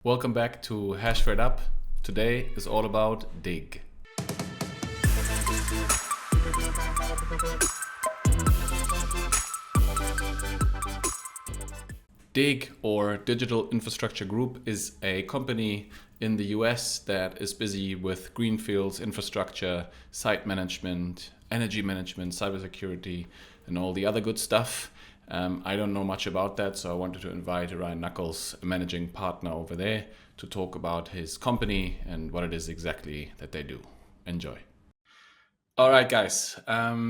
Welcome back to HashrateUp. Today is all about Dig. Dig, or Digital Infrastructure Group, is a company in the US that is busy with greenfields, infrastructure, site management, energy management, cybersecurity, and all the other good stuff. I don't know much about that, so I wanted to invite Ryan Nuckolls, a managing partner over there, to talk about his company and what it is exactly that they do. Enjoy. All right, guys.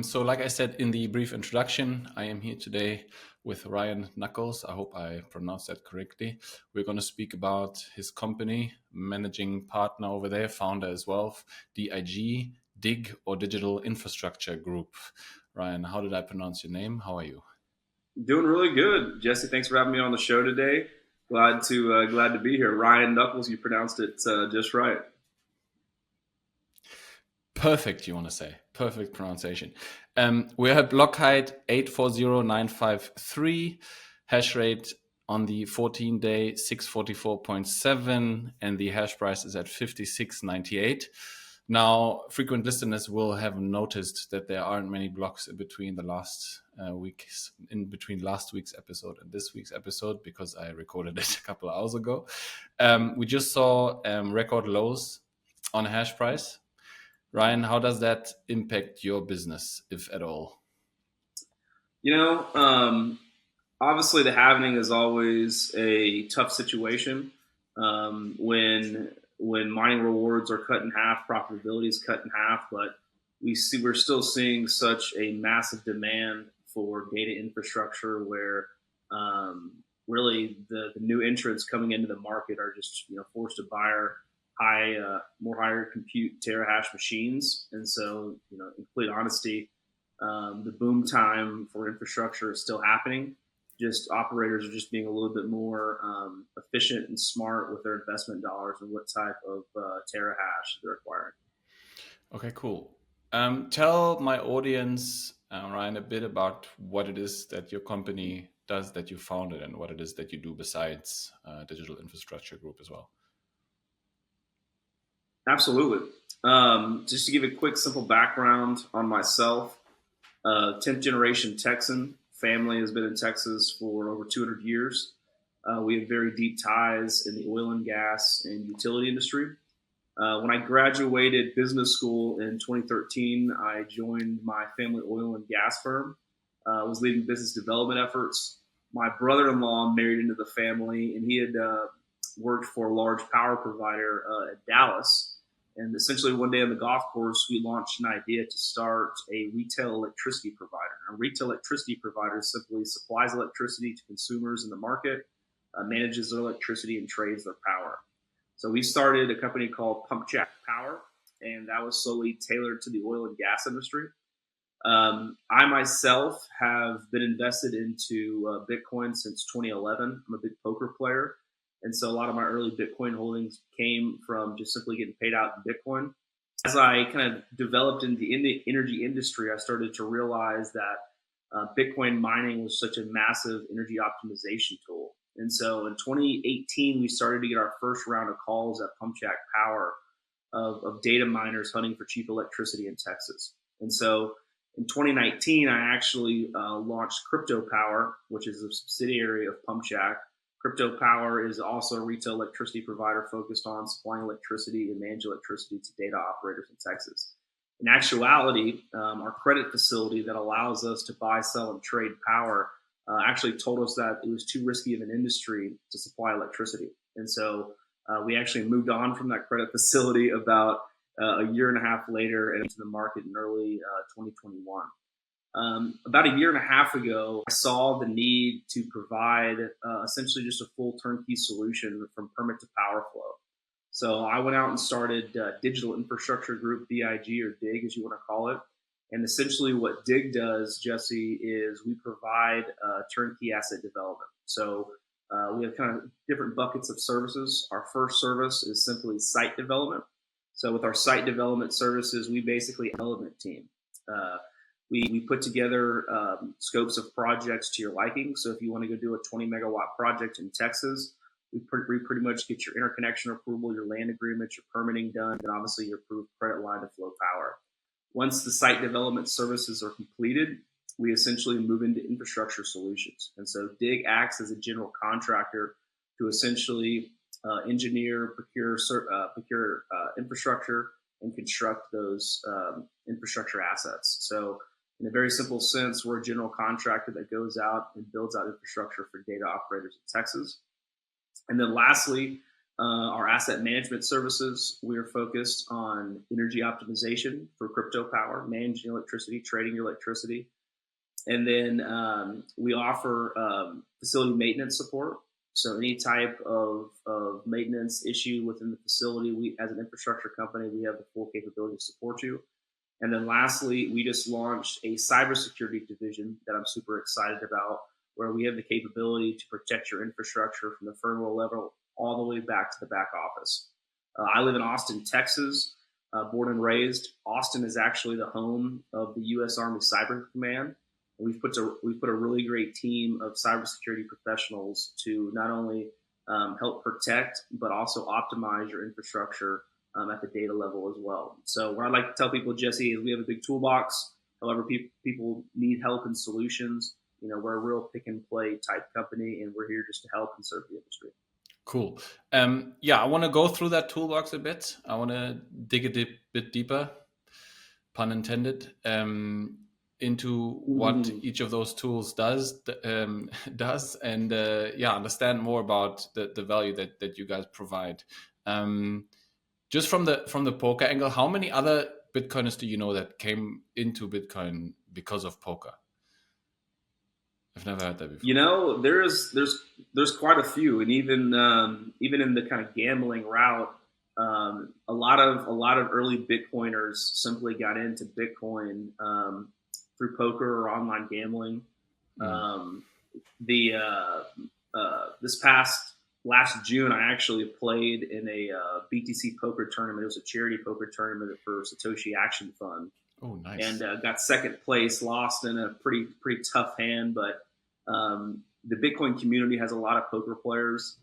So like I said in the brief introduction, I am here today with Ryan Nuckolls. I hope I pronounced that correctly. We're going to speak about his company, managing partner over there, founder as well, Dig, or Digital Infrastructure Group. Ryan, how did I pronounce your name? How are you? Doing really good, Jesse. Thanks for having me on the show today. Glad to be here. Ryan Nuckolls, you pronounced it just right. Perfect, you want to say. Perfect pronunciation. We're at block height 840953, hash rate on the 14-day 644.7, and the hash price is at 56.98. Now, frequent listeners will have noticed that there aren't many blocks in between the last weeks, in between last week's episode and this week's episode, because I recorded it a couple of hours ago. We just saw record lows on hash price. Ryan, how does that impact your business, if at all? You know, obviously the halving is always a tough situation. When mining rewards are cut in half, profitability is cut in half, but we're still seeing such a massive demand for data infrastructure where really the new entrants coming into the market are just forced to buy higher compute terahash machines. And so, in complete honesty, the boom time for infrastructure is still happening. Just operators are just being a little bit more efficient and smart with their investment dollars and what type of terahash they're acquiring. Okay, cool. Tell my audience, Ryan, a bit about what it is that your company does, that you founded, and what it is that you do besides Digital Infrastructure Group as well. Absolutely. Just to give a quick, simple background on myself, 10th generation Texan. Family has been in Texas for over 200 years. We have very deep ties in the oil and gas and utility industry. When I graduated business school in 2013, I joined my family oil and gas firm. Was leading business development efforts. My brother-in-law married into the family, and he had worked for a large power provider at Dallas. And essentially one day on the golf course, we launched an idea to start a retail electricity provider. A retail electricity provider simply supplies electricity to consumers in the market, manages their electricity, and trades their power. So we started a company called Pump Jack Power, and that was solely tailored to the oil and gas industry. I myself have been invested into Bitcoin since 2011. I'm a big poker player. And so a lot of my early Bitcoin holdings came from just simply getting paid out in Bitcoin. As I kind of developed in the energy industry, I started to realize that Bitcoin mining was such a massive energy optimization tool. And so in 2018, we started to get our first round of calls at Pump Jack Power of data miners hunting for cheap electricity in Texas. And so in 2019, I actually launched Crypto Power, which is a subsidiary of Pump Jack. Crypto Power is also a retail electricity provider focused on supplying electricity and manage electricity to data operators in Texas. In actuality, our credit facility that allows us to buy, sell, and trade power actually told us that it was too risky of an industry to supply electricity. And so we actually moved on from that credit facility about a year and a half later and into the market in early 2021. About a year and a half ago, I saw the need to provide essentially just a full turnkey solution from permit to power flow. So I went out and started Digital Infrastructure Group, DIG, or DIG as you want to call it. And essentially what DIG does, Jesse, is we provide turnkey asset development. So we have kind of different buckets of services. Our first service is simply site development. So with our site development services, we basically have a development team. We put together scopes of projects to your liking. So if you want to go do a 20 megawatt project in Texas, we pretty much get your interconnection approval, your land agreement, your permitting done, and obviously your approved credit line to flow power. Once the site development services are completed, we essentially move into infrastructure solutions. And so DIG acts as a general contractor to essentially engineer, procure infrastructure, and construct those infrastructure assets. So in a very simple sense, we're a general contractor that goes out and builds out infrastructure for data operators in Texas. And then lastly, our asset management services, we are focused on energy optimization for crypto power, managing electricity, trading electricity. And then we offer facility maintenance support. So any type of maintenance issue within the facility, we, as an infrastructure company, we have the full capability to support you. And then lastly, we just launched a cybersecurity division that I'm super excited about, where we have the capability to protect your infrastructure from the firmware level all the way back to the back office. I live in Austin, Texas, born and raised. Austin is actually the home of the U.S. Army Cyber Command. And we've put a really great team of cybersecurity professionals to not only help protect, but also optimize your infrastructure at the data level as well. So what I'd like to tell people, Jesse, is we have a big toolbox. However, people need help and solutions. You know, we're a real pick and play type company, and we're here just to help and serve the industry. Cool. Yeah, I want to go through that toolbox a bit. I want to dig a bit deeper, pun intended, into what each of those tools does, and understand more about the value that you guys provide. Just from the poker angle, how many other Bitcoiners do you know that came into Bitcoin because of poker? I've never heard that before. You know, there's quite a few, and even in the kind of gambling route, a lot of early Bitcoiners simply got into Bitcoin through poker or online gambling. This last June, I actually played in a BTC poker tournament. It was a charity poker tournament for Satoshi Action Fund. Oh, nice. And got second place, lost in a pretty tough hand. But the Bitcoin community has a lot of poker players,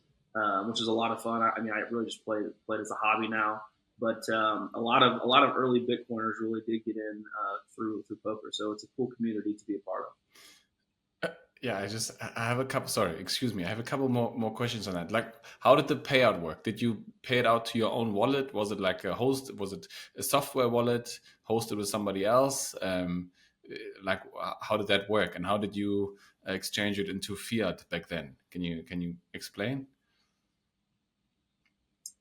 which is a lot of fun. I mean, I really just played as a hobby now. But a lot of early Bitcoiners really did get in through poker. So it's a cool community to be a part of. Yeah, I have a couple. Sorry, excuse me. I have a couple more questions on that. Like, how did the payout work? Did you pay it out to your own wallet? Was it like a host? Was it a software wallet hosted with somebody else? Like, how did that work? And how did you exchange it into fiat back then? Can you explain?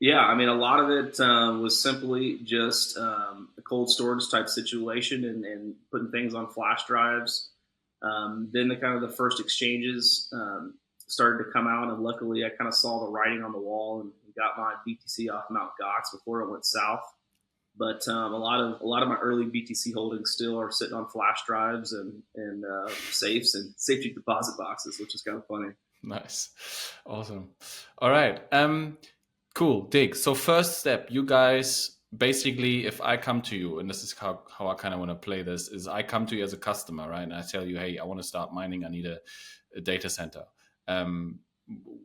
Yeah, I mean, a lot of it was simply just a cold storage type situation and putting things on flash drives. Then the first exchanges started to come out, and luckily I kind of saw the writing on the wall and got my BTC off Mt. Gox before it went south. But a lot of my early BTC holdings still are sitting on flash drives and safes and safety deposit boxes, which is kind of funny. Nice, awesome. All right, cool. Dig. So first step, you guys. Basically, if I come to you, and this is how I kind of want to play this, is I come to you as a customer, right? And I tell you, hey, I want to start mining. I need a data center.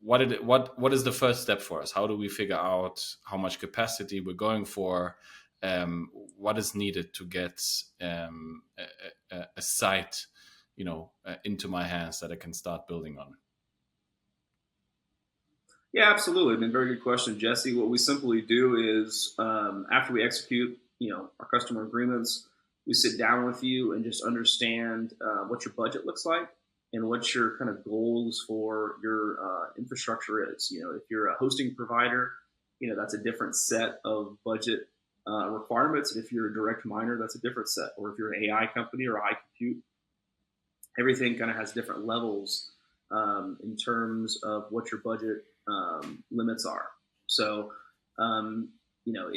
What is the first step for us? How do we figure out how much capacity we're going for? What is needed to get a site, into my hands that I can start building on? Yeah, absolutely. I mean, very good question, Jesse. What we simply do is after we execute, our customer agreements, we sit down with you and just understand what your budget looks like and what your kind of goals for your infrastructure is. If you're a hosting provider, that's a different set of budget requirements. And if you're a direct miner, that's a different set. Or if you're an AI company or high compute, everything kind of has different levels in terms of what your budget limits are. So,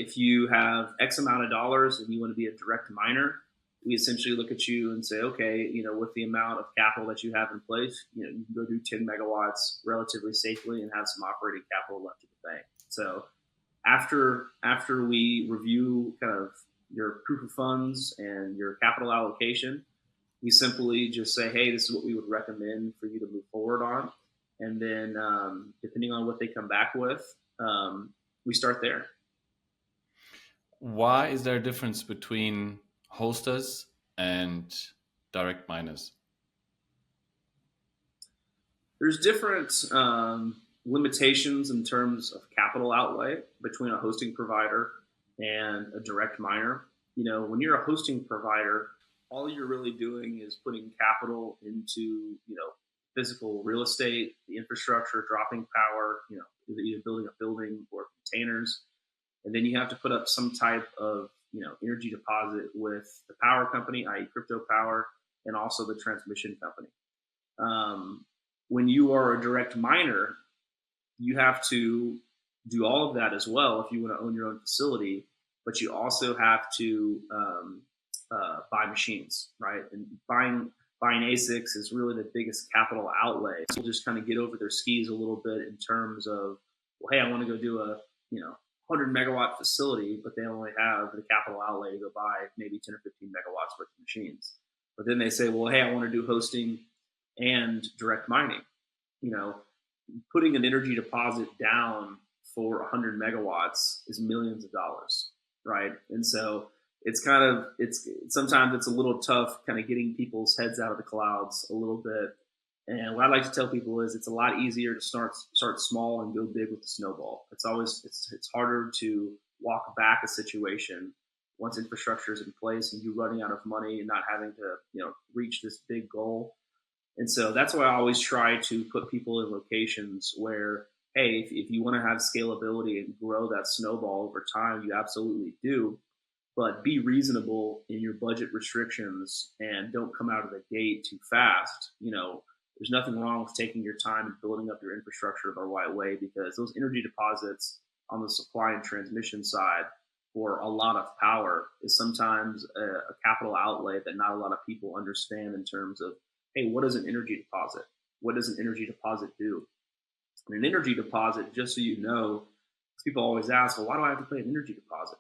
if you have X amount of dollars and you want to be a direct miner, we essentially look at you and say, okay, with the amount of capital that you have in place, you can go do 10 megawatts relatively safely and have some operating capital left at the bank. So after we review kind of your proof of funds and your capital allocation, we simply just say, hey, this is what we would recommend for you to move forward on. and then depending on what they come back with, we start there. Why is there a difference between hosters and direct miners? There's different limitations in terms of capital outlay between a hosting provider and a direct miner. When you're a hosting provider, all you're really doing is putting capital into, physical real estate, the infrastructure, dropping power, either building a building or containers. And then you have to put up some type of, energy deposit with the power company, i.e. crypto power, and also the transmission company. When you are a direct miner, you have to do all of that as well if you want to own your own facility, but you also have to buy machines, right? And buying ASICs is really the biggest capital outlay. So just kind of get over their skis a little bit in terms of, well, hey, I want to go do a 100 megawatt facility, but they only have the capital outlay to go buy maybe 10 or 15 megawatts worth of machines. But then they say, well, hey, I want to do hosting and direct mining. Putting an energy deposit down for 100 megawatts is millions of dollars, right? And so it's sometimes it's a little tough kind of getting people's heads out of the clouds a little bit. And what I like to tell people is it's a lot easier to start small and go big with the snowball. It's harder to walk back a situation once infrastructure is in place and you running out of money and not having to reach this big goal. And so that's why I always try to put people in locations where, hey, if you want to have scalability and grow that snowball over time, you absolutely do. But be reasonable in your budget restrictions and don't come out of the gate too fast. There's nothing wrong with taking your time and building up your infrastructure the right way, because those energy deposits on the supply and transmission side for a lot of power is sometimes a capital outlay that not a lot of people understand in terms of, hey, what is an energy deposit? What does an energy deposit do? And an energy deposit, just so you know, people always ask, well, why do I have to pay an energy deposit?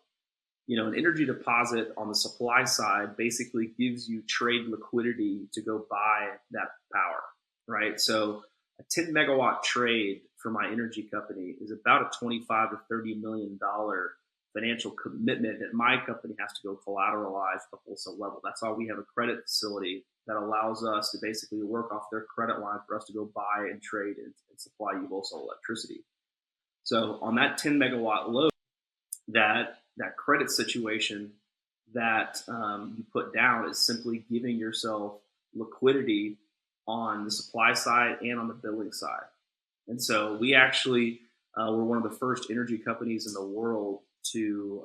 An energy deposit on the supply side basically gives you trade liquidity to go buy that power, right? So a 10 megawatt trade for my energy company is about a $25 to $30 million financial commitment that my company has to go collateralize at the wholesale level. That's why we have a credit facility that allows us to basically work off their credit line for us to go buy and trade and supply you wholesale electricity. So on that 10 megawatt load, that credit situation that you put down is simply giving yourself liquidity on the supply side and on the billing side. And so we actually were one of the first energy companies in the world to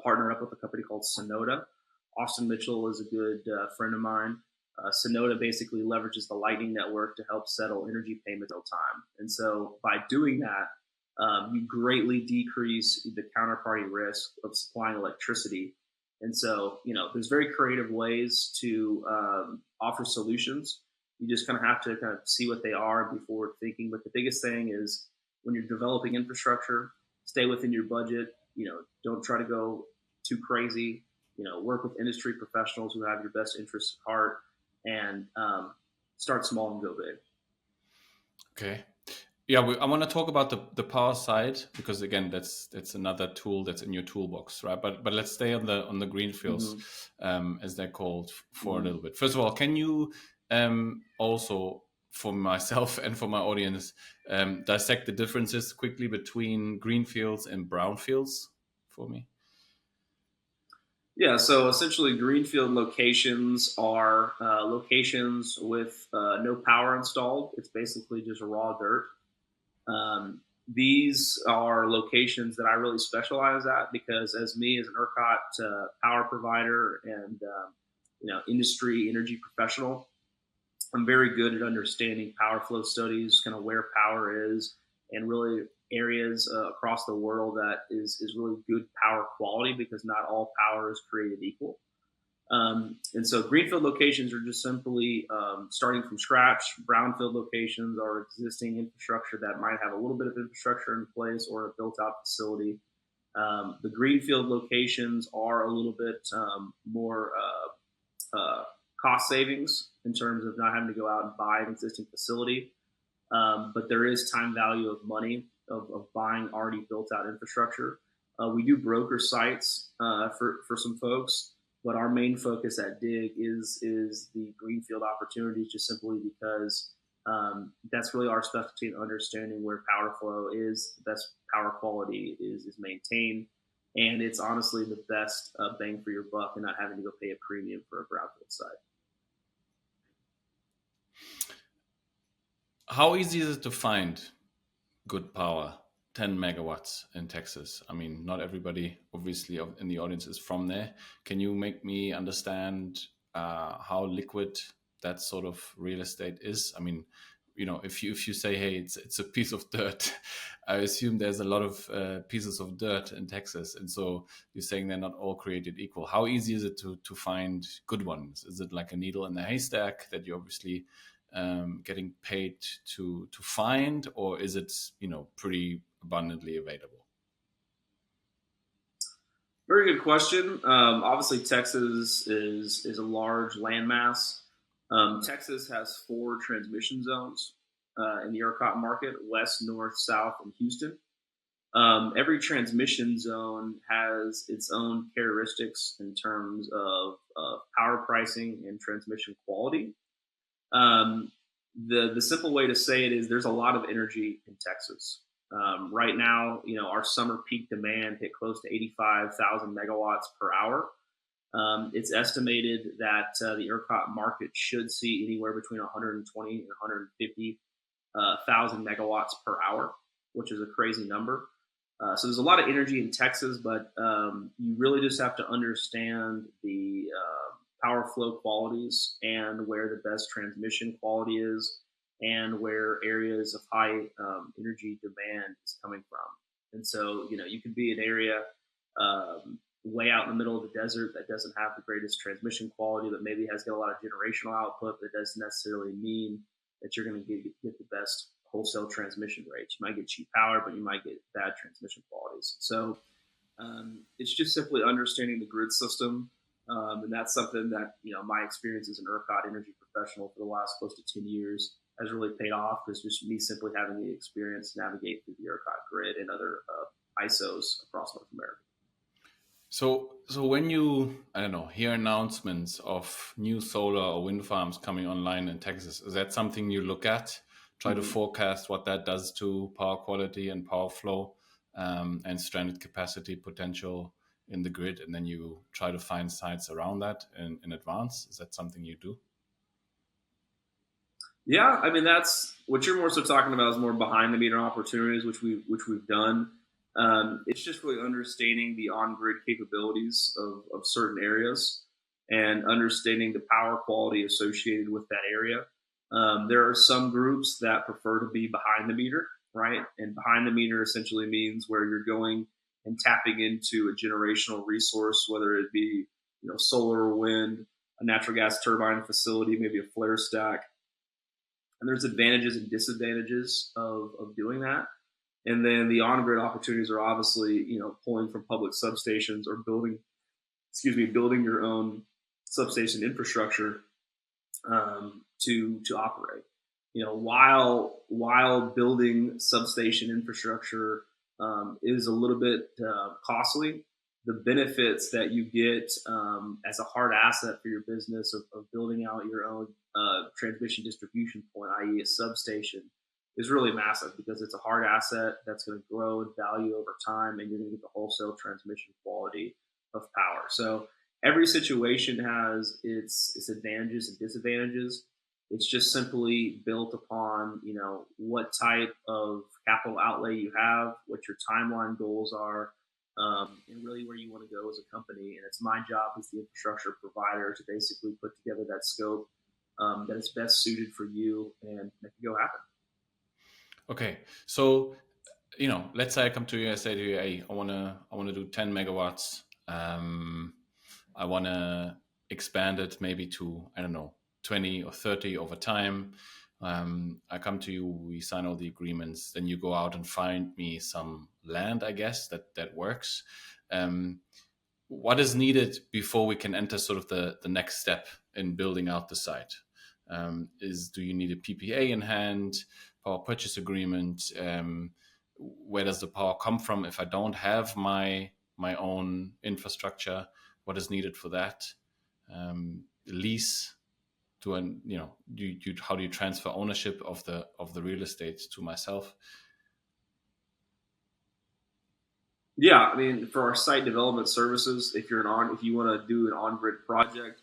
partner up with a company called Synoda. Austin Mitchell is a good friend of mine. Synoda basically leverages the Lightning Network to help settle energy payments real time. And so by doing that, you greatly decrease the counterparty risk of supplying electricity. And so, there's very creative ways to offer solutions. You just kind of have to kind of see what they are before thinking. But the biggest thing is when you're developing infrastructure, stay within your budget. Don't try to go too crazy. Work with industry professionals who have your best interests at heart, and start small and go big. Okay. Yeah, I want to talk about the power side, because again, that's another tool that's in your toolbox, right? But let's stay on the greenfields, as they're called, for a little bit. First of all, can you also, for myself and for my audience, dissect the differences quickly between greenfields and brownfields for me? Yeah, so essentially greenfield locations are locations with no power installed. It's basically just raw dirt. These are locations that I really specialize at, because as an ERCOT power provider and industry energy professional, I'm very good at understanding power flow studies, kind of where power is, and really areas across the world that is really good power quality, because not all power is created equal. And so greenfield locations are just simply starting from scratch. Brownfield locations are existing infrastructure that might have a little bit of infrastructure in place or a built-out facility. The greenfield locations are a little bit more cost savings in terms of not having to go out and buy an existing facility. but there is time value of money of buying already built out infrastructure. We do broker sites for some folks, but our main focus at Dig is the greenfield opportunities, just simply because that's really our specialty in understanding where power flow is, the best power quality is maintained, and it's honestly the best bang for your buck, and not having to go pay a premium for a brownfield site. How easy is it to find good power, 10 megawatts in Texas? I mean, not everybody, obviously, in the audience is from there. Can you make me understand how liquid that sort of real estate is? I mean, if you say, hey, it's a piece of dirt, I assume there's a lot of pieces of dirt in Texas, and so you're saying they're not all created equal. How easy is it to find good ones? Is it like a needle in the haystack that you obviously getting paid to find, or is it pretty abundantly available? Very good question. Obviously, Texas is a large landmass. Texas has 4 transmission zones in the ERCOT market: west, north, south, and Houston. Every transmission zone has its own characteristics in terms of power pricing and transmission quality. Um, the simple way to say it is there's a lot of energy in Texas. Right now, our summer peak demand hit close to 85,000 megawatts per hour. It's estimated that the ERCOT market should see anywhere between 120 and 150,000 megawatts per hour, which is a crazy number. So there's a lot of energy in Texas, but you really just have to understand the power flow qualities and where the best transmission quality is, and where areas of high energy demand is coming from. And so, you could be an area way out in the middle of the desert that doesn't have the greatest transmission quality, but maybe has got a lot of generational output. That doesn't necessarily mean that you're going to get the best wholesale transmission rates. You might get cheap power, but you might get bad transmission qualities. So it's just simply understanding the grid system. And that's something that, my experience as an ERCOT energy professional for the last close to 10 years has really paid off, because just me simply having the experience to navigate through the ERCOT grid and other ISOs across North America. So when you, I don't know, hear announcements of new solar or wind farms coming online in Texas, is that something you look at, try to forecast what that does to power quality and power flow and stranded capacity potential in the grid, and then you try to find sites around that in advance? Is that something you do? Yeah, I mean, that's what you're more so talking about is more behind the meter opportunities, which we've done. It's just really understanding the on-grid capabilities of certain areas and understanding the power quality associated with that area. There are some groups that prefer to be behind the meter, right? And behind the meter essentially means where you're going and tapping into a generational resource, whether it be solar or wind, a natural gas turbine facility, maybe a flare stack. And there's advantages and disadvantages of doing that. And then the on-grid opportunities are obviously, pulling from public substations or building your own substation infrastructure to operate. While building substation infrastructure is a little bit costly, the benefits that you get as a hard asset for your business of building out your own transmission distribution point, i.e. a substation, is really massive, because it's a hard asset that's going to grow in value over time, and you're going to get the wholesale transmission quality of power. So every situation has its advantages and disadvantages. It's just simply built upon, what type of capital outlay you have, what your timeline goals are, and really where you want to go as a company. And it's my job as the infrastructure provider to basically put together that scope that is best suited for you and make it go happen. Okay, so let's say I come to you, I say to you, hey, I wanna do 10 megawatts. I wanna expand it maybe to, I don't know, 20 or 30 over time. I come to you, we sign all the agreements, then you go out and find me some land, I guess, that works. What is needed before we can enter sort of the next step in building out the site? Do you need a PPA in hand? power purchase agreement? Where does the power come from if I don't have my own infrastructure? What is needed for that? Lease to an how do you transfer ownership of the real estate to myself? Yeah, I mean, for our site development services, if you want to do an on-grid project,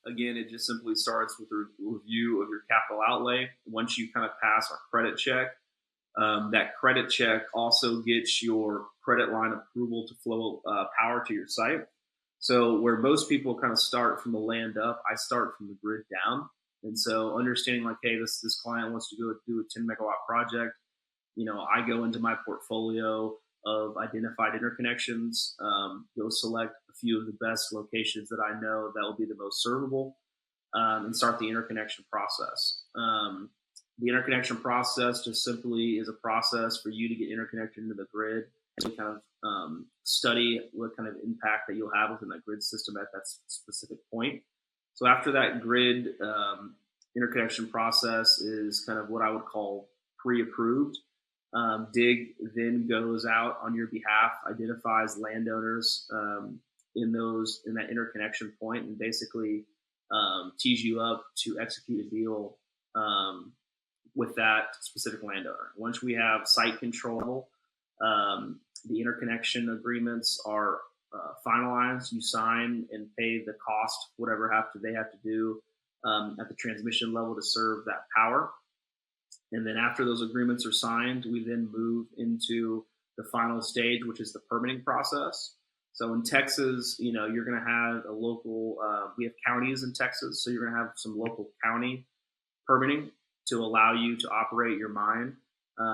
again, it just simply starts with a review of your capital outlay. Once you kind of pass our credit check, that credit check also gets your credit line approval to flow power to your site. So where most people kind of start from the land up, I start from the grid down. And so understanding like, hey, this client wants to go do a 10 megawatt project. I go into my portfolio of identified interconnections, go select a few of the best locations that I know that will be the most servable, and start the interconnection process. The interconnection process just simply is a process for you to get interconnected into the grid and kind of study what kind of impact that you'll have within that grid system at that specific point. So after that grid interconnection process is kind of what I would call pre-approved. DIG then goes out on your behalf, identifies landowners in that interconnection point, and basically tees you up to execute a deal with that specific landowner. Once we have site control, the interconnection agreements are finalized. You sign and pay the cost, whatever they have to do at the transmission level to serve that power. And then after those agreements are signed, we then move into the final stage, which is the permitting process. So in Texas, you're going to have a local, we have counties in Texas, so you're going to have some local county permitting to allow you to operate your mine.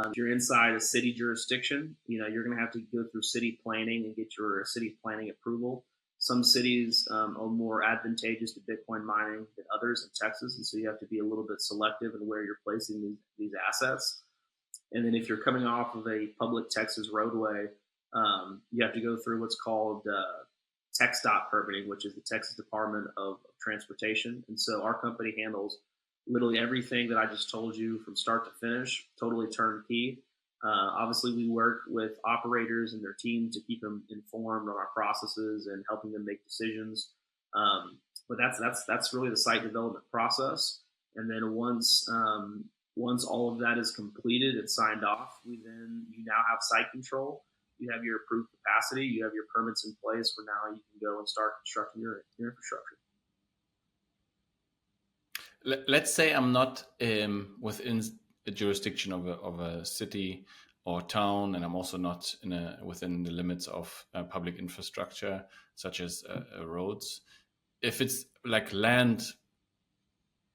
If you're inside a city jurisdiction, you're going to have to go through city planning and get your city planning approval. Some cities are more advantageous to Bitcoin mining than others in Texas, and so you have to be a little bit selective in where you're placing these assets. And then if you're coming off of a public Texas roadway, you have to go through what's called TxDOT permitting, which is the Texas Department of Transportation. And so our company handles literally everything that I just told you from start to finish, totally turnkey. Obviously, we work with operators and their team to keep them informed on our processes and helping them make decisions. But that's really the site development process. And then once all of that is completed and signed off, you now have site control. You have your approved capacity. You have your permits in place where now you can go and start constructing your infrastructure. Let's say I'm not within a jurisdiction of a city or town, and I'm also not within the limits of public infrastructure such as roads. If it's like land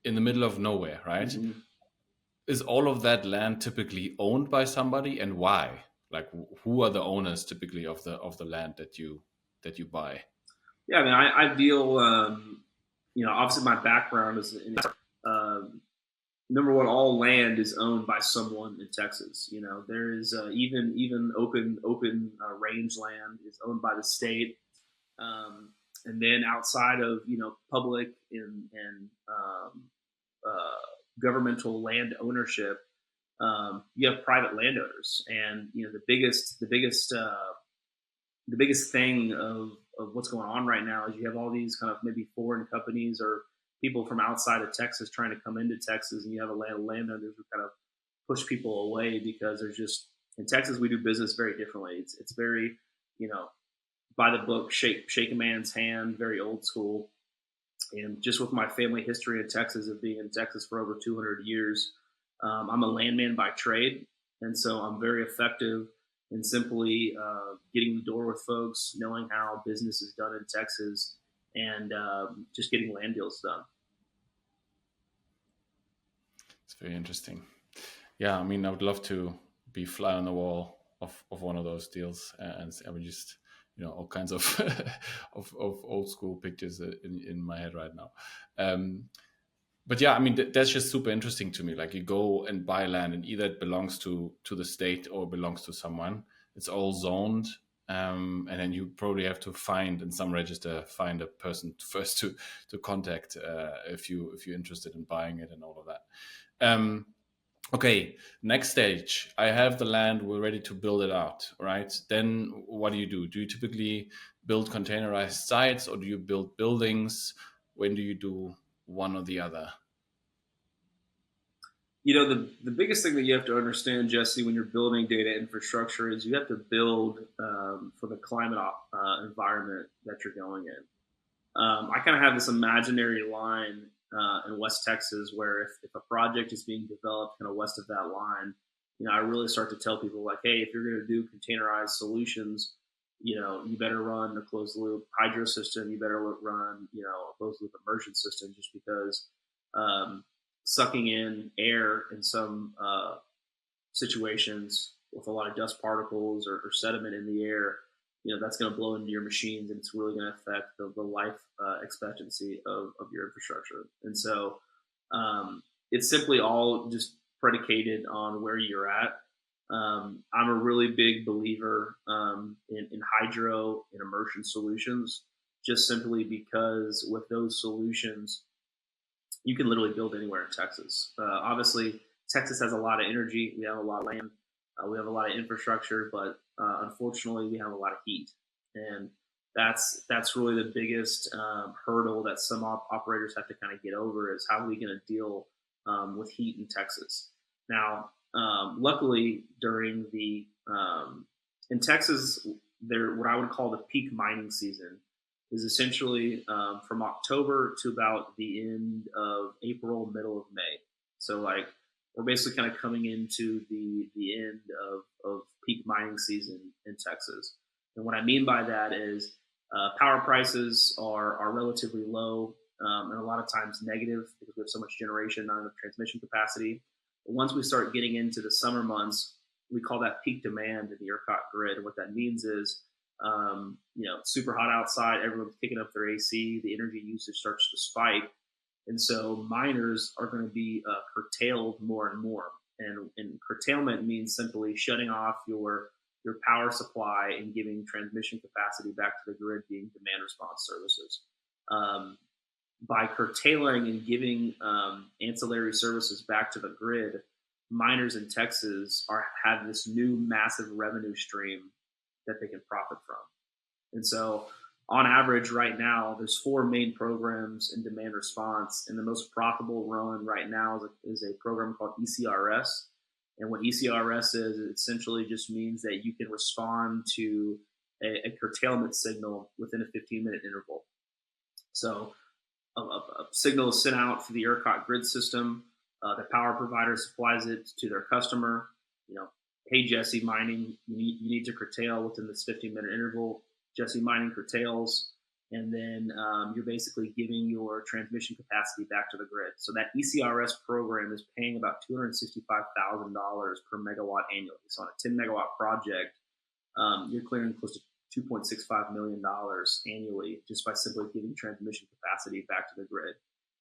in the middle of nowhere, right? Mm-hmm. Is all of that land typically owned by somebody, and why? Like, who are the owners typically of the land that you buy? Yeah, I mean, I deal. Obviously, my background is in. Number one, all land is owned by someone in Texas. There is even open range land is owned by the state, and then outside of public and governmental land ownership, you have private landowners, and the biggest thing of what's going on right now is you have all these kind of maybe foreign companies or people from outside of Texas trying to come into Texas, and you have landowners who kind of push people away because there's just in Texas we do business very differently. It's very by the book, shake a man's hand, very old school. And just with my family history in Texas of being in Texas for over 200 years, I'm a landman by trade, and so I'm very effective in simply getting the door with folks, knowing how business is done in Texas, and just getting land deals done. It's very interesting. Yeah, I mean, I would love to be fly on the wall of one of those deals, and I would just all kinds of of old school pictures in my head right now. But yeah, I mean, that's just super interesting to me. Like, you go and buy land, and either it belongs to the state or belongs to someone. It's all zoned. And then you probably have to find in some register, find a person first to contact if you're interested in buying it and all of that. Okay, next stage. I have the land, we're ready to build it out, right? Then what do you do? Do you typically build containerized sites, or do you build buildings? When do you do one or the other? The biggest thing that you have to understand, Jesse, when you're building data infrastructure is you have to build for the climate environment that you're going in. I kind of have this imaginary line in West Texas where if a project is being developed kind of west of that line, I really start to tell people like, hey, if you're going to do containerized solutions, you better run a closed loop hydro system. You better run, a closed loop immersion system, just because um, sucking in air in some situations with a lot of dust particles or sediment in the air, that's going to blow into your machines, and it's really going to affect the life expectancy of your infrastructure. And so it's simply all just predicated on where you're at. I'm a really big believer in hydro and immersion solutions, just simply because with those solutions, you can literally build anywhere in Texas. Obviously, Texas has a lot of energy. We have a lot of land. We have a lot of infrastructure, but unfortunately, we have a lot of heat, and that's really the biggest hurdle that some operators have to kind of get over is how are we going to deal with heat in Texas. Now, luckily, during the in Texas, there what I would call the peak mining season is essentially from October to about the end of April, middle of May. So like we're basically kind of coming into the end of peak mining season in Texas. And what I mean by that is power prices are relatively low and a lot of times negative because we have so much generation, not enough transmission capacity. But once we start getting into the summer months, we call that peak demand in the ERCOT grid. And what that means is super hot outside, everyone's picking up their AC, the energy usage starts to spike. And so miners are going to be curtailed more and more. And curtailment means simply shutting off your power supply and giving transmission capacity back to the grid, being demand response services. By curtailing and giving ancillary services back to the grid, miners in Texas have this new massive revenue stream that they can profit from. And so, on average, right now, there's four main programs in demand response, and the most profitable run right now is a program called ECRS. And what ECRS is, it essentially just means that you can respond to a curtailment signal within a 15-minute interval. So, a signal is sent out to the ERCOT grid system. The power provider supplies it to their customer. Hey, Jesse, mining, you need to curtail within this 15-minute interval. Jesse Mining curtails, and then you're basically giving your transmission capacity back to the grid. So that ECRS program is paying about $265,000 per megawatt annually. So on a 10 megawatt project, you're clearing close to $2.65 million annually just by simply giving transmission capacity back to the grid.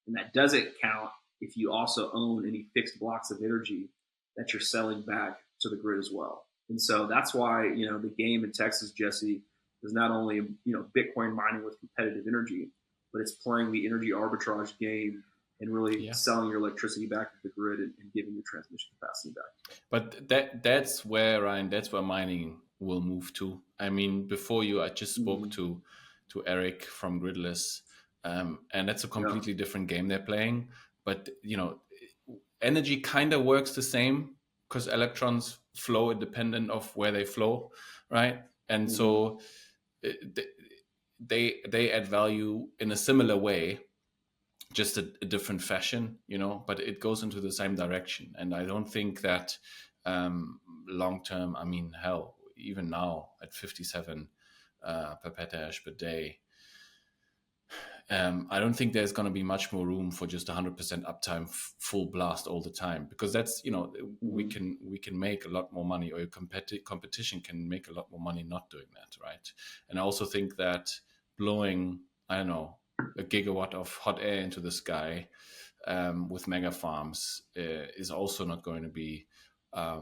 And that doesn't count if you also own any fixed blocks of energy that you're selling back to the grid as well. And so that's why, the game in Texas, Jesse, is not only, Bitcoin mining with competitive energy, but it's playing the energy arbitrage game and really selling your electricity back to the grid and giving your transmission capacity back. But that's where, Ryan, that's where mining will move to. I mean, before you, I just spoke to Eric from Gridless, and that's a completely different game they're playing. But energy kind of works the same because electrons flow independent of where they flow, right? And so they add value in a similar way, just a different fashion, but it goes into the same direction. And I don't think that long term, I mean, hell, even now at 57 per petahash per day, I don't think there's going to be much more room for just 100% uptime, full blast all the time, because that's we can make a lot more money, or your competition can make a lot more money not doing that, right? And I also think that blowing, I don't know, a gigawatt of hot air into the sky with mega farms is also not going to be a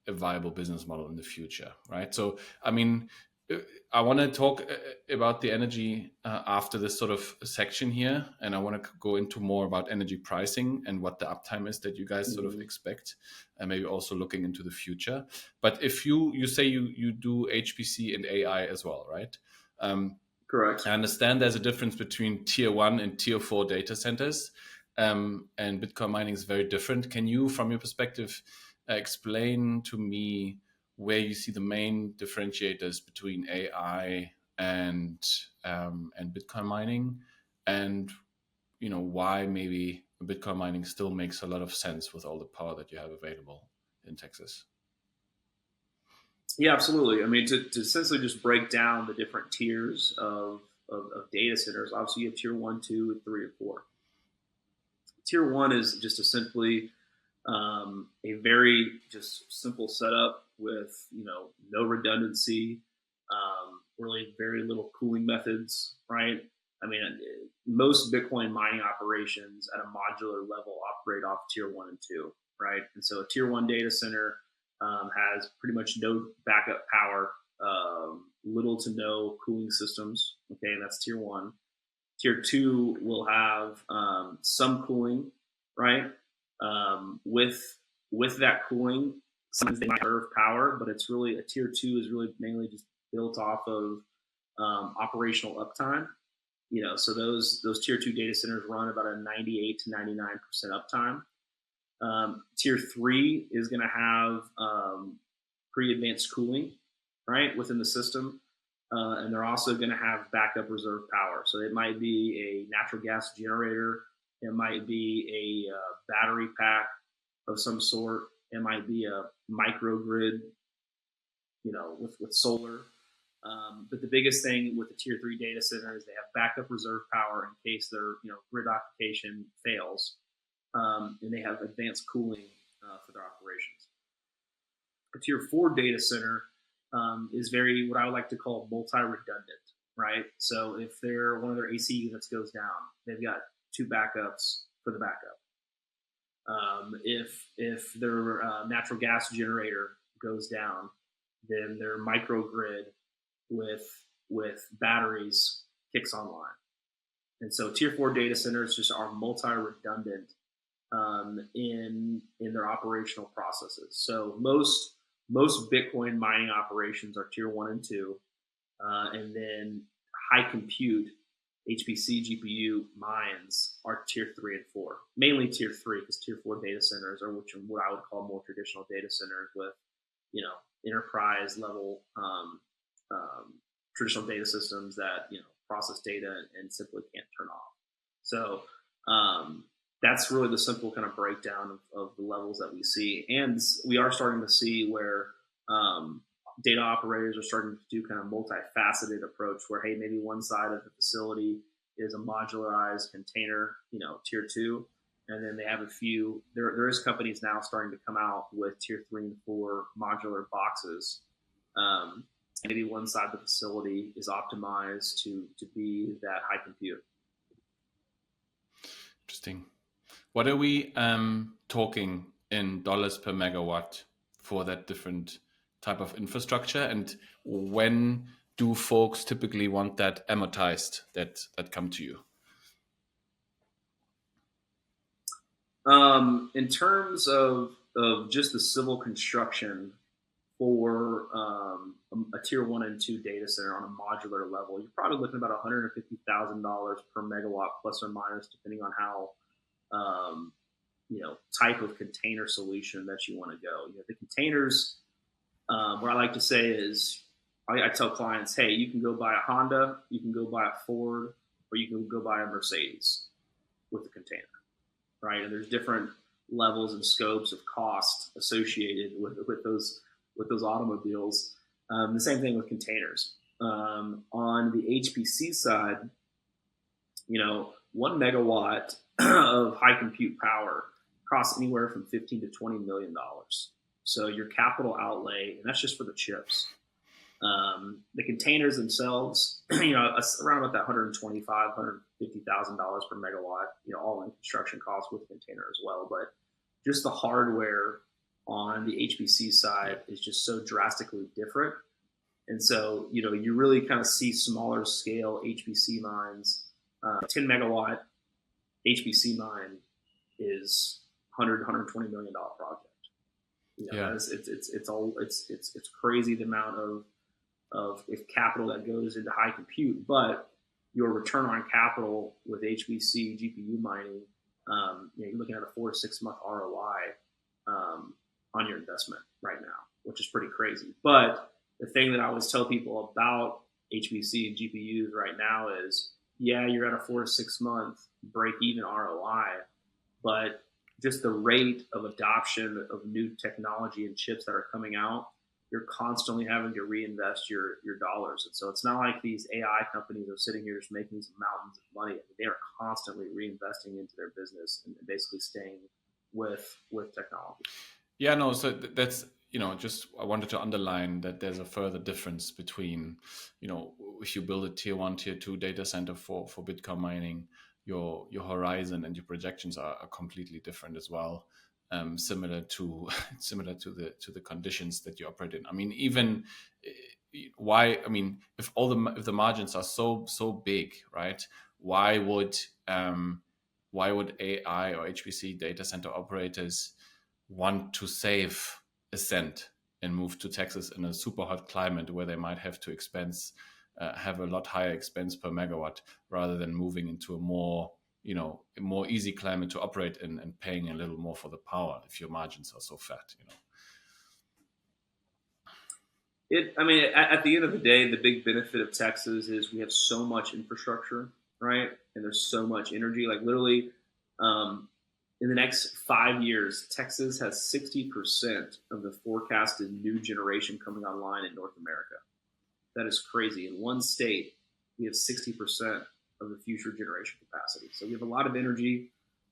viable business model in the future, right? So I mean, I want to talk about the energy after this sort of section here, and I want to go into more about energy pricing and what the uptime is that you guys sort of Mhm. expect, and maybe also looking into the future. But if you say you do HPC and AI as well, right? Um, Correct. I understand there's a difference between tier one and tier four data centers, and Bitcoin mining is very different. Can you, from your perspective, explain to me where you see the main differentiators between AI and Bitcoin mining, and why maybe Bitcoin mining still makes a lot of sense with all the power that you have available in Texas? Yeah, absolutely. I mean, to essentially just break down the different tiers of data centers, obviously you have tier one, two, and three, and four. Tier one is just a simply a very just simple setup with no redundancy, really very little cooling methods, right? I mean, most Bitcoin mining operations at a modular level operate off tier one and two, right? And so a tier one data center has pretty much no backup power, little to no cooling systems. Okay, and that's tier one. Tier two will have some cooling, right? With that cooling, sometimes they might serve power, but it's really a tier two is really mainly just built off of operational uptime. So those tier two data centers run about a 98 to 99% uptime. Tier three is going to have pretty advanced cooling, right, within the system. And they're also going to have backup reserve power. So it might be a natural gas generator. It might be a battery pack of some sort. It might be a microgrid, with solar. But the biggest thing with the tier three data center is they have backup reserve power in case their grid application fails, and they have advanced cooling for their operations. A tier four data center is very what I would like to call multi-redundant, right? So if one of their AC units goes down, they've got two backups for the backup. If their natural gas generator goes down, then their microgrid with batteries kicks online. And so tier four data centers just are multi-redundant in their operational processes. So most Bitcoin mining operations are tier one and two, and then high compute HPC GPU mines are tier three and four, mainly tier three because tier four data centers are what I would call more traditional data centers with enterprise level traditional data systems that process data and simply can't turn off. So that's really the simple kind of breakdown of the levels that we see. And we are starting to see where data operators are starting to do kind of multifaceted approach where, hey, maybe one side of the facility is a modularized container, tier two. And then they have a few, there is companies now starting to come out with tier three and four modular boxes. Maybe one side of the facility is optimized to be that high compute. Interesting. What are we talking in dollars per megawatt for that different type of infrastructure, and when do folks typically want that amortized that come to you? In terms of just the civil construction for a tier one and two data center on a modular level, you're probably looking about $150,000 per megawatt, plus or minus, depending on how type of container solution that you want to go. The containers. What I like to say is, I tell clients, hey, you can go buy a Honda, you can go buy a Ford, or you can go buy a Mercedes with the container, right? And there's different levels and scopes of cost associated with those automobiles. The same thing with containers. On the HPC side, 1 megawatt of high compute power costs anywhere from $15 to $20 million. So your capital outlay, and that's just for the chips. The containers themselves, around about that $125,000, $150,000 per megawatt, all in construction costs with the container as well. But just the hardware on the HPC side is just so drastically different And so, you really kind of see smaller scale HPC mines. 10 megawatt HPC mine is 120 million dollar project. Yeah. It's crazy the amount of capital that goes into high compute, but your return on capital with HPC GPU mining, you're looking at a 4 to 6 month ROI on your investment right now, which is pretty crazy. But the thing that I always tell people about HPC and GPUs right now is, yeah, you're at a 4 to 6 month break even ROI, but just the rate of adoption of new technology and chips that are coming out, you're constantly having to reinvest your dollars. And so it's not like these AI companies are sitting here just making some mountains of money. I mean, they are constantly reinvesting into their business and basically staying with technology. Yeah, no, so that's, just I wanted to underline that there's a further difference between, if you build a tier 1, tier 2 data center for Bitcoin mining, your horizon and your projections are completely different as well. Similar to the conditions that you operate in. I mean, even if the margins are so big, right? Why would AI or HPC data center operators want to save a cent and move to Texas in a super hot climate where they might have to have a lot higher expense per megawatt, rather than moving into a more easy climate to operate in and paying a little more for the power if your margins are so fat, At the end of the day, the big benefit of Texas is we have so much infrastructure, right? And there's so much energy. Like literally, in the next 5 years, Texas has 60% of the forecasted new generation coming online in North America. That is crazy. In one state, we have 60% of the future generation capacity. So we have a lot of energy,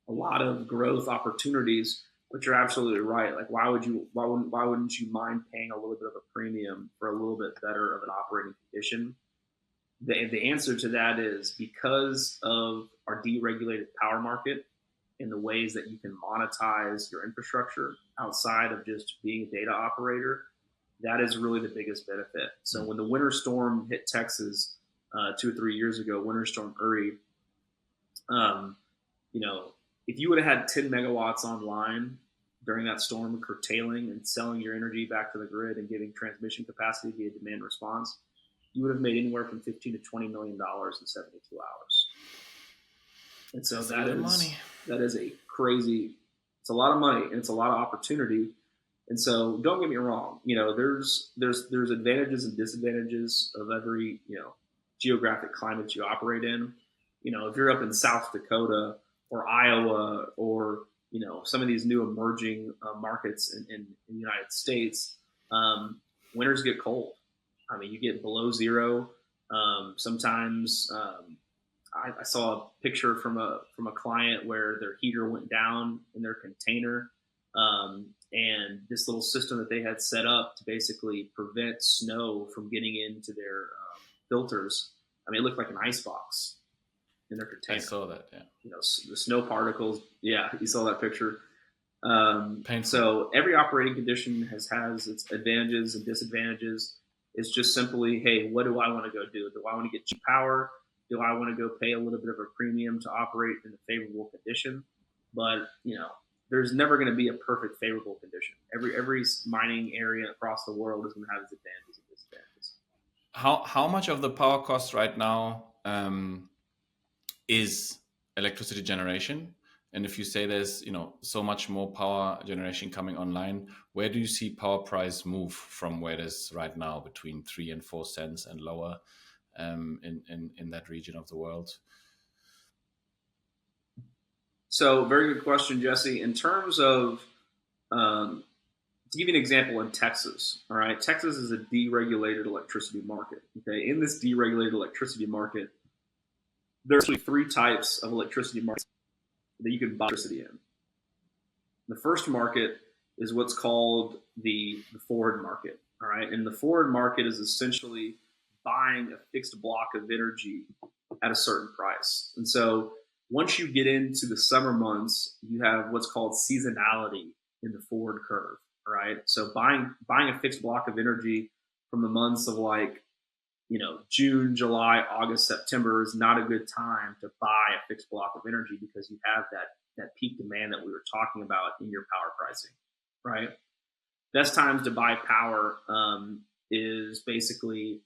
a lot of growth opportunities. But you're absolutely right. Like, why wouldn't you mind paying a little bit of a premium for a little bit better of an operating condition? The answer to that is because of our deregulated power market and the ways that you can monetize your infrastructure outside of just being a data operator. That is really the biggest benefit. So when the winter storm hit Texas 2 or 3 years ago, Winter Storm Uri, if you would have had 10 megawatts online during that storm, curtailing and selling your energy back to the grid and giving transmission capacity via demand response, you would have made anywhere from $15 to $20 million in 72 hours. And so that is a crazy, it's a lot of money and it's a lot of opportunity. And so don't get me wrong, there's advantages and disadvantages of every, geographic climate you operate in. If you're up in South Dakota or Iowa or, some of these new emerging markets in the United States, winters get cold. I mean, you get below zero. Sometimes I saw a picture from a client where their heater went down in their container, and this little system that they had set up to basically prevent snow from getting into their filters. I mean, it looked like an icebox in their container. I saw that, yeah. The snow particles. Yeah, you saw that picture. So every operating condition has its advantages and disadvantages. It's just simply, hey, what do I want to go do? Do I want to get cheap power? Do I want to go pay a little bit of a premium to operate in a favorable condition? But, there's never going to be a perfect favorable condition. Every mining area across the world is going to have its advantages and disadvantages. How much of the power cost right now is electricity generation? And if you say there's so much more power generation coming online, where do you see power price move from where it is right now, between 3 and 4 cents and lower, in that region of the world? So very good question, Jesse. In terms of, to give you an example, in Texas, all right, Texas is a deregulated electricity market. Okay, in this deregulated electricity market, there's actually 3 types of electricity markets that you can buy electricity in. The first market is what's called the forward market. All right, and the forward market is essentially buying a fixed block of energy at a certain price. And so once you get into the summer months, you have what's called seasonality in the forward curve. All right, so buying a fixed block of energy from the months of like, June, July, August, September is not a good time to buy a fixed block of energy because you have that peak demand that we were talking about in your power pricing, right? Best times to buy power is basically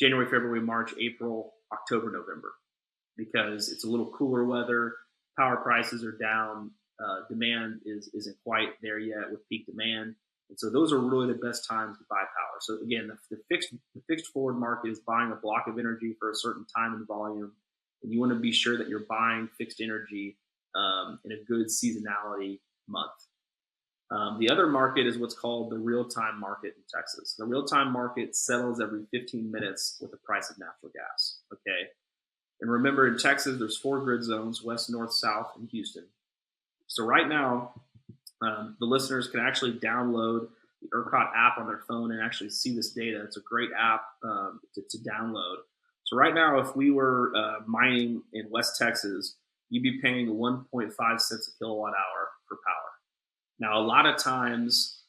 January, February, March, April, October, November, because it's a little cooler weather. Power prices are down. Demand isn't quite there yet with peak demand. And so those are really the best times to buy power. So again, the fixed forward market is buying a block of energy for a certain time and volume. And you want to be sure that you're buying fixed energy in a good seasonality month. The other market is what's called the real-time market in Texas. The real-time market settles every 15 minutes with the price of natural gas, okay? And remember, in Texas, there's 4 grid zones, west, north, south, and Houston. So right now, the listeners can actually download the ERCOT app on their phone and actually see this data. It's a great app to download. So right now, if we were mining in West Texas, you'd be paying 1.5 cents a kilowatt hour for power. Now, a lot of times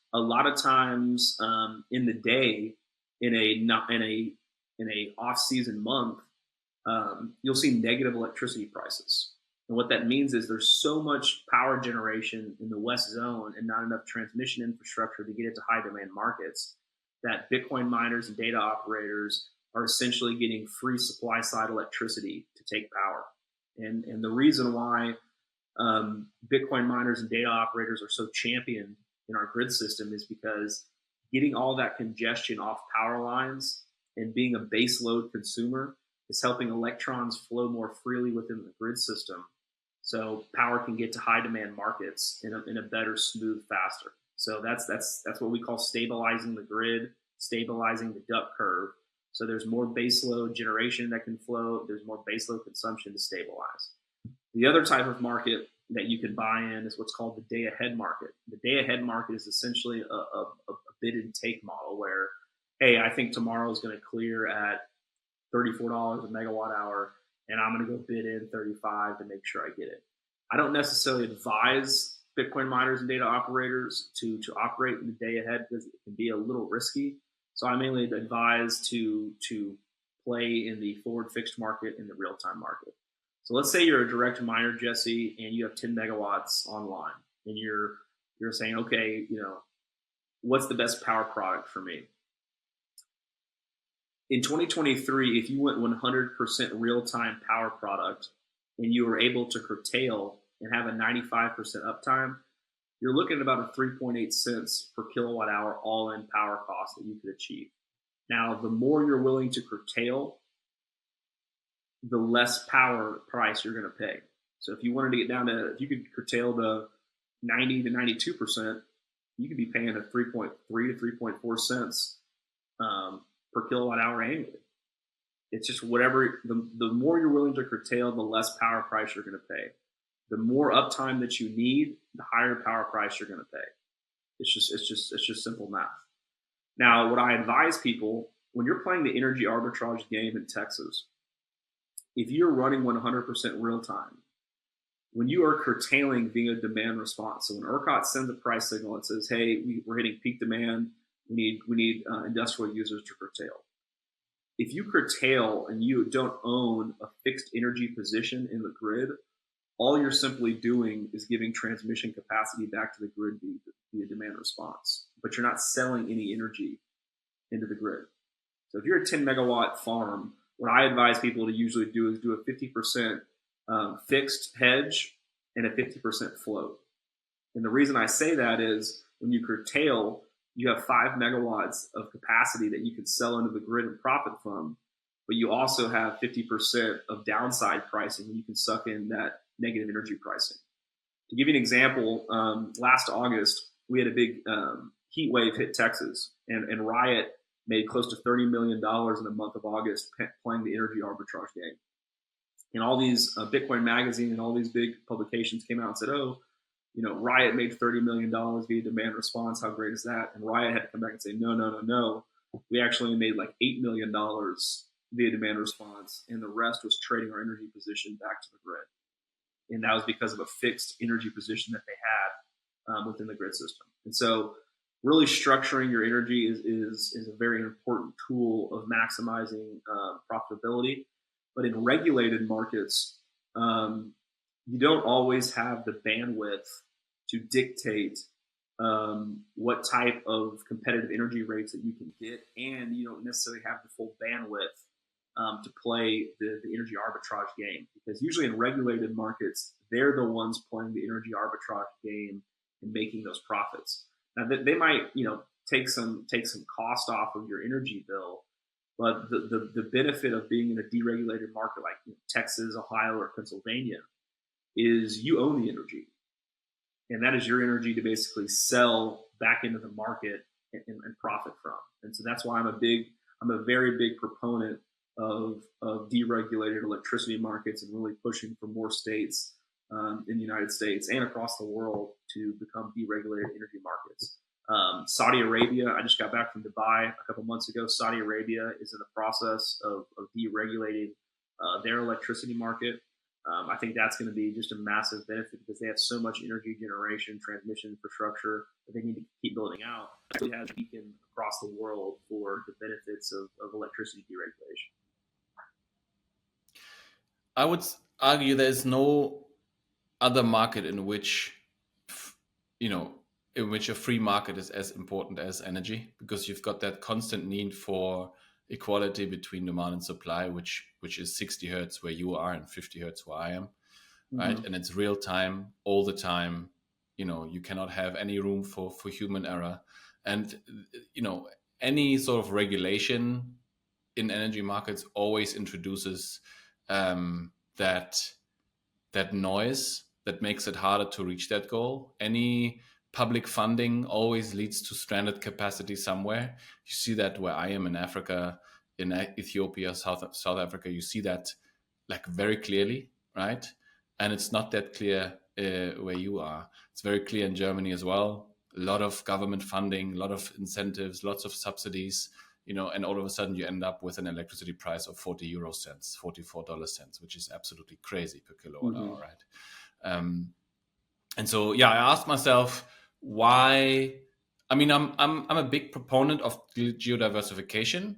in the day, in a off-season month, you'll see negative electricity prices. And what that means is there's so much power generation in the West Zone and not enough transmission infrastructure to get it to high demand markets that Bitcoin miners and data operators are essentially getting free supply side electricity to take power. And the reason why Bitcoin miners and data operators are so championed in our grid system is because getting all that congestion off power lines and being a base load consumer is helping electrons flow more freely within the grid system, so power can get to high demand markets in a better, smooth, faster. So that's what we call stabilizing the grid, stabilizing the duck curve. So there's more base load generation that can flow. There's more base load consumption to stabilize. The other type of market that you can buy in is what's called the day ahead market. The day ahead market is essentially a bid and take model where, hey, I think tomorrow is going to clear at $34 a megawatt hour, and I'm going to go bid in 35 to make sure I get it. I don't necessarily advise Bitcoin miners and data operators to operate in the day ahead because it can be a little risky. So I mainly advise to play in the forward fixed market and the real time market. So let's say you're a direct miner, Jesse, and you have 10 megawatts online, and you're saying, okay, what's the best power product for me? In 2023, if you went 100% real-time power product and you were able to curtail and have a 95% uptime, you're looking at about a 3.8 cents per kilowatt hour all-in power cost that you could achieve. Now, the more you're willing to curtail, the less power price you're going to pay. So if you wanted to get down to, if you could curtail to 90 to 92%, you could be paying a 3.3 to 3.4 cents per kilowatt hour annually. It's just whatever, the more you're willing to curtail, the less power price you're going to pay. The more uptime that you need, the higher power price you're going to pay. It's just simple math. Now, what I advise people, when you're playing the energy arbitrage game in Texas, if you're running 100% real time, when you are curtailing via demand response, so when ERCOT sends a price signal and says, hey, we're hitting peak demand, we need industrial users to curtail. If you curtail and you don't own a fixed energy position in the grid, all you're simply doing is giving transmission capacity back to the grid via demand response, but you're not selling any energy into the grid. So if you're a 10 megawatt farm, what I advise people to usually do is do a 50% fixed hedge and a 50% float. And the reason I say that is when you curtail, you have 5 megawatts of capacity that you can sell into the grid and profit from, but you also have 50% of downside pricing and you can suck in that negative energy pricing. To give you an example, last August, we had a big heat wave hit Texas, and Riot made close to $30 million in the month of August playing the energy arbitrage game. And all these Bitcoin Magazine and all these big publications came out and said, oh, Riot made $30 million via demand response. How great is that? And Riot had to come back and say, no. We actually made like $8 million via demand response, and the rest was trading our energy position back to the grid. And that was because of a fixed energy position that they had within the grid system. And so really structuring your energy is a very important tool of maximizing profitability. But in regulated markets, you don't always have the bandwidth to dictate what type of competitive energy rates that you can get, and you don't necessarily have the full bandwidth to play the energy arbitrage game. Because usually in regulated markets, they're the ones playing the energy arbitrage game and making those profits. Now they might, take some cost off of your energy bill, but the benefit of being in a deregulated market like Texas, Ohio, or Pennsylvania is you own the energy, and that is your energy to basically sell back into the market and profit from. And so that's why I'm a very big proponent of deregulated electricity markets and really pushing for more states in the United States and across the world to become deregulated energy markets. Saudi Arabia, I just got back from Dubai a couple months ago. Saudi Arabia is in the process of deregulating their electricity market. I think that's going to be just a massive benefit because they have so much energy generation, transmission infrastructure that they need to keep building out. It has a beacon across the world for the benefits of electricity deregulation. I would argue there's no other market in which, a free market is as important as energy, because you've got that constant need for equality between demand and supply, which is 60 hertz where you are and 50 hertz where I am, right? Mm-hmm. And it's real time all the time. You cannot have any room for human error. And, any sort of regulation in energy markets always introduces that noise that makes it harder to reach that goal. Any public funding always leads to stranded capacity somewhere. You see that where I am in Africa, in Ethiopia, South Africa, you see that like very clearly, right? And it's not that clear where you are. It's very clear in Germany as well. A lot of government funding, a lot of incentives, lots of subsidies, and all of a sudden you end up with an electricity price of 40 euro cents, $44, which is absolutely crazy per kilowatt hour, right? And so, I asked myself why. I mean, I'm a big proponent of geodiversification,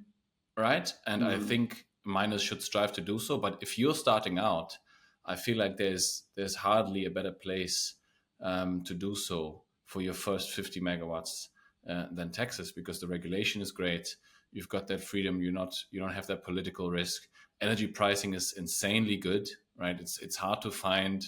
right? And I think miners should strive to do so. But if you're starting out, I feel like there's hardly a better place to do so for your first 50 megawatts than Texas, because the regulation is great. You've got that freedom. You don't have that political risk. Energy pricing is insanely good, right? It's hard to find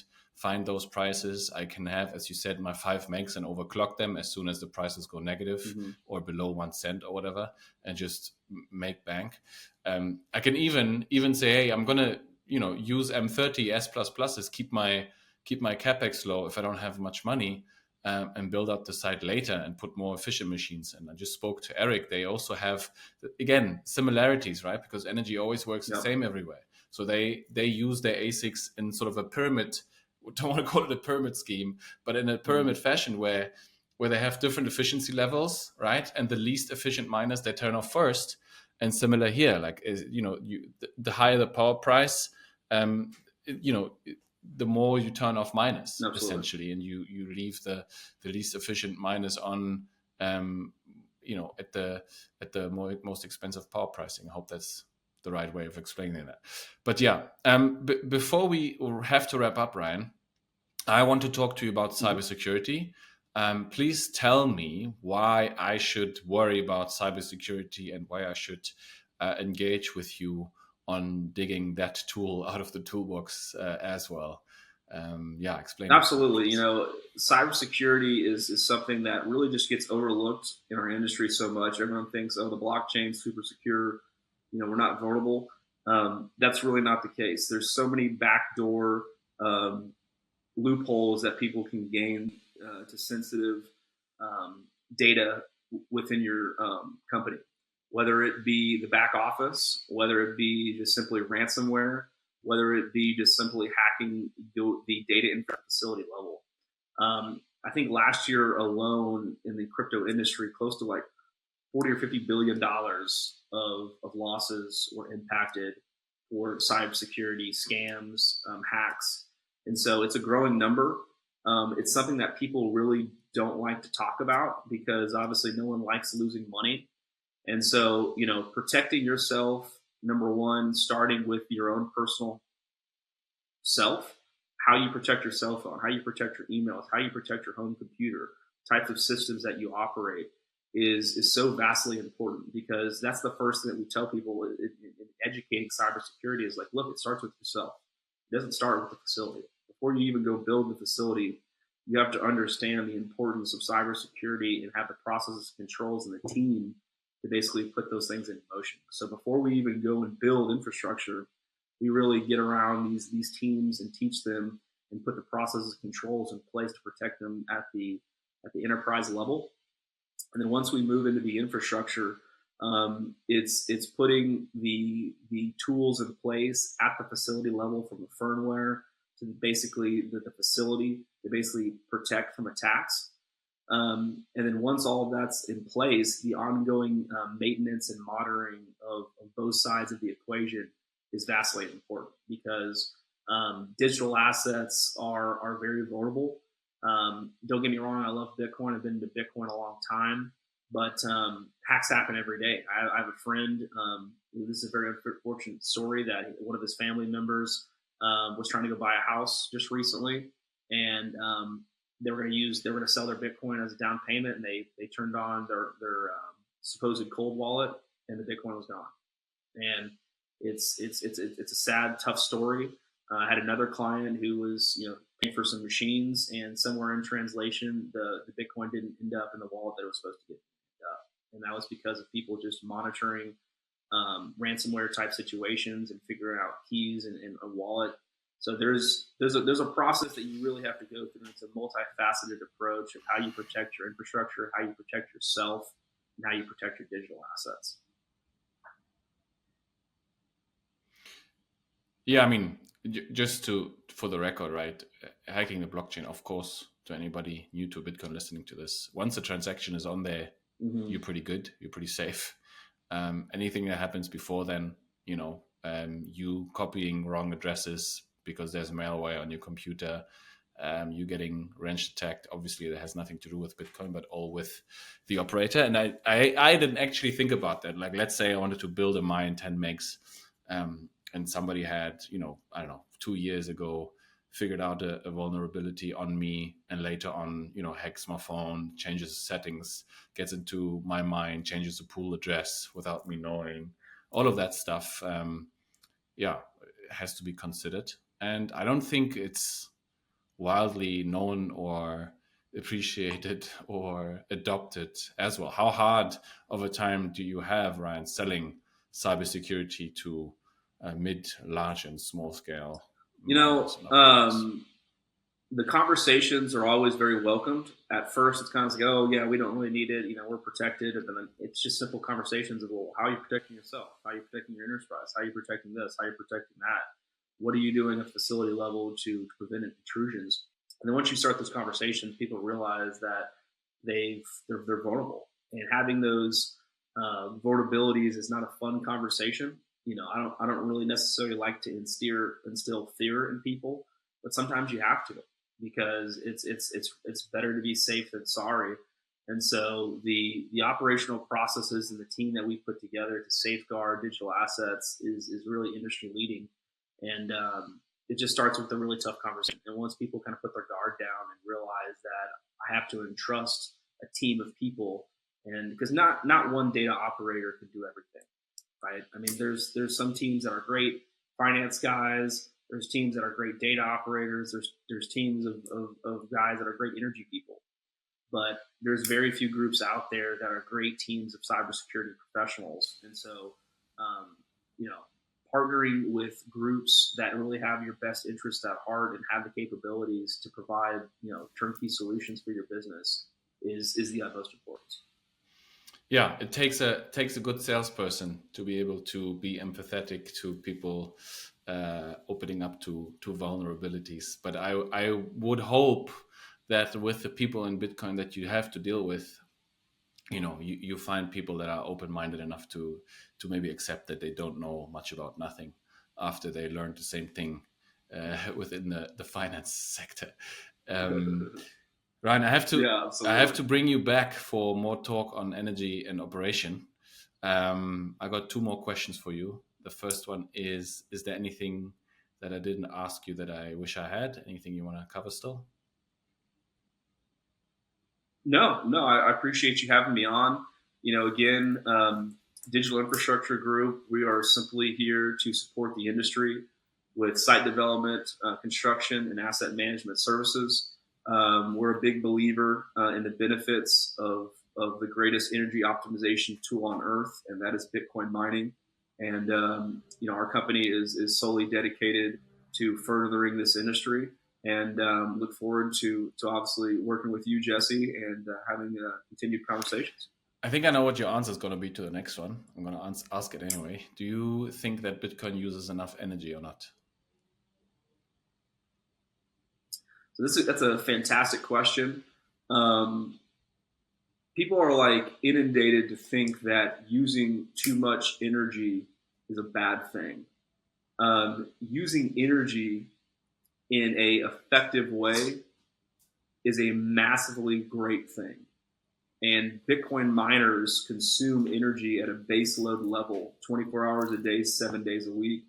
those prices. I can have, as you said, my 5 megs and overclock them as soon as the prices go negative or below 1 cent or whatever, and just make bank. I can even say, hey, I'm gonna use M30 S++s, keep my capex low if I don't have much money, and build up the site later and put more efficient machines. And I just spoke to Eric. They also have, again, similarities, right? Because energy always works the same everywhere. So they use their ASICs in sort of a pyramid. Don't want to call it a pyramid scheme, but in a pyramid fashion where they have different efficiency levels, right? And the least efficient miners they turn off first. And similar here, like the higher the power price, the more you turn off miners. Absolutely. Essentially, and you leave the least efficient miners on, at the most expensive power pricing. I hope that's the right way of explaining that. But before we have to wrap up, Ryan, I want to talk to you about cybersecurity. Please tell me why I should worry about cybersecurity and why I should engage with you on digging that tool out of the toolbox as well. Explain. Absolutely. Cybersecurity is something that really just gets overlooked in our industry so much. Everyone thinks, oh, the blockchain's super secure. We're not vulnerable. That's really not the case. There's so many backdoor loopholes that people can gain to sensitive data within your company, whether it be the back office, whether it be just simply ransomware, whether it be just simply hacking the data in the facility level. I think last year alone in the crypto industry, close to like $40 or $50 billion of losses were impacted for cybersecurity scams, hacks. And so it's a growing number. It's something that people really don't like to talk about because obviously no one likes losing money. And so, protecting yourself, number one, starting with your own personal self, how you protect your cell phone, how you protect your emails, how you protect your home computer, types of systems that you operate is so vastly important because that's the first thing that we tell people in educating cybersecurity is like, look, it starts with yourself. It doesn't start with the facility. Before you even go build the facility, you have to understand the importance of cybersecurity and have the processes, controls, and the team to basically put those things in motion. So before we even go and build infrastructure, we really get around these teams and teach them and put the processes, controls in place to protect them at the enterprise level. And then once we move into the infrastructure, it's putting the tools in place at the facility level from the firmware to basically the facility to basically protect from attacks. And then once all of that's in place, the ongoing maintenance and monitoring of both sides of the equation is vastly important because digital assets are very vulnerable. Don't get me wrong, I love Bitcoin. I've been into Bitcoin a long time, but hacks happen every day. I have a friend. This is a very unfortunate story that one of his family members was trying to go buy a house just recently, and they were going to sell their Bitcoin as a down payment, and they turned on their supposed cold wallet, and the Bitcoin was gone. And it's a sad, tough story. I had another client who was paying for some machines, and somewhere in translation, the Bitcoin didn't end up in the wallet that it was supposed to get up, and that was because of people just monitoring ransomware type situations and figuring out keys and a wallet. So there's a process that you really have to go through. It's a multifaceted approach of how you protect your infrastructure, how you protect yourself, and how you protect your digital assets. Yeah, I mean, just for the record, right? Hacking the blockchain, of course, to anybody new to Bitcoin listening to this, once the transaction is on there, you're pretty good, you're pretty safe. Anything that happens before then, you copying wrong addresses because there's malware on your computer, you getting wrench attacked. Obviously, that has nothing to do with Bitcoin, but all with the operator. And I didn't actually think about that. Like, let's say I wanted to build a mine 10 megs, and somebody had, I don't know, 2 years ago, figured out a vulnerability on me, and later on, hacks my phone, changes the settings, gets into my mine, changes the pool address without me knowing. All of that stuff, has to be considered. And I don't think it's wildly known or appreciated or adopted as well. How hard of a time do you have, Ryan, selling cybersecurity to mid, large, and small scale miners and operators? The conversations are always very welcomed. At first, it's kind of like, oh yeah, we don't really need it. We're protected. And then it's just simple conversations of, well, how are you protecting yourself? How are you protecting your enterprise? How are you protecting this? How are you protecting that? What are you doing at facility level to prevent intrusions? And then once you start those conversations, people realize that they're vulnerable, and having those vulnerabilities is not a fun conversation. I don't really necessarily like to instill fear in people, but sometimes you have to because it's better to be safe than sorry. And so the operational processes and the team that we put together to safeguard digital assets is really industry leading. And it just starts with a really tough conversation. And once people kind of put their guard down and realize that I have to entrust a team of people, and because not one data operator can do everything, right? I mean, there's some teams that are great finance guys. There's teams that are great data operators. There's teams of guys that are great energy people. But there's very few groups out there that are great teams of cybersecurity professionals. And so, partnering with groups that really have your best interest at heart and have the capabilities to provide, turnkey solutions for your business is the utmost importance. Yeah, it takes a good salesperson to be able to be empathetic to people opening up to vulnerabilities. But I would hope that with the people in Bitcoin that you have to deal with, you find people that are open-minded enough to maybe accept that they don't know much about nothing after they learned the same thing within the finance sector. Ryan, Yeah, I have to absolutely. bring you back for more talk on energy and operation. I got two more questions for you. The first one is there anything that I didn't ask you that I wish I had? Anything you want to cover still? No, no, I appreciate you having me on. Again, Digital Infrastructure Group, we are simply here to support the industry with site development, construction, and asset management services. We're a big believer in the benefits of the greatest energy optimization tool on earth, and that is Bitcoin mining. And our company is solely dedicated to furthering this industry, and look forward to obviously working with you, Jesse, and having continued conversations. I think I know what your answer is going to be to the next one. I'm going to ask it anyway. Do you think that Bitcoin uses enough energy or not? So that's a fantastic question. Um, People are like inundated to think that using too much energy is a bad thing. Using energy in a effective way is a massively great thing. And Bitcoin miners consume energy at a base load level 24 hours a day, 7 days a week.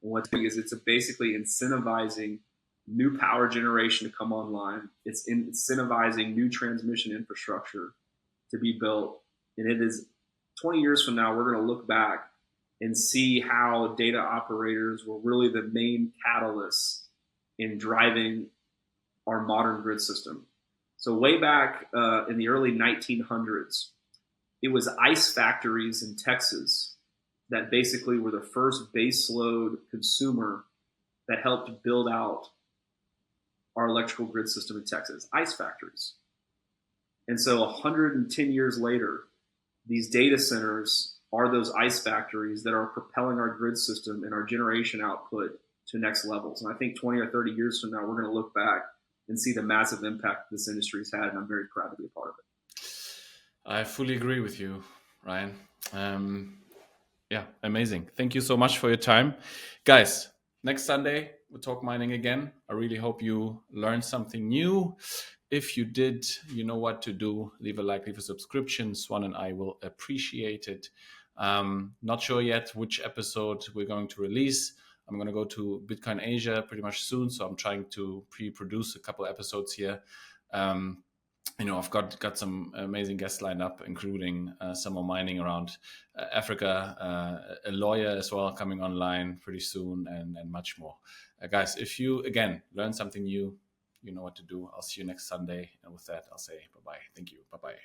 And what's big is it's basically incentivizing new power generation to come online. It's incentivizing new transmission infrastructure to be built. And it is 20 years from now, we're going to look back and see how data operators were really the main catalysts in driving our modern grid system. So way back in the early 1900s, it was ice factories in Texas that basically were the first baseload consumer that helped build out our electrical grid system in Texas. Ice factories. And so 110 years later, these data centers are those ice factories that are propelling our grid system and our generation output to next levels. And I think 20 or 30 years from now, we're going to look back and see the massive impact this industry has had, and I'm very proud to be a part of it. I fully agree with you, Ryan. Yeah, amazing. Thank you so much for your time. Guys, next Sunday, we'll talk mining again. I really hope you learned something new. If you did, you know what to do. Leave a like, leave a subscription. Swan and I will appreciate it. Not sure yet which episode we're going to release. I'm going to go to Bitcoin Asia pretty much soon, so I'm trying to pre-produce a couple episodes here. I've got some amazing guests lined up, including some more mining around Africa, a lawyer as well coming online pretty soon, and much more. Guys, if you, again, learn something new, you know what to do. I'll see you next Sunday. And with that, I'll say bye-bye. Thank you. Bye-bye.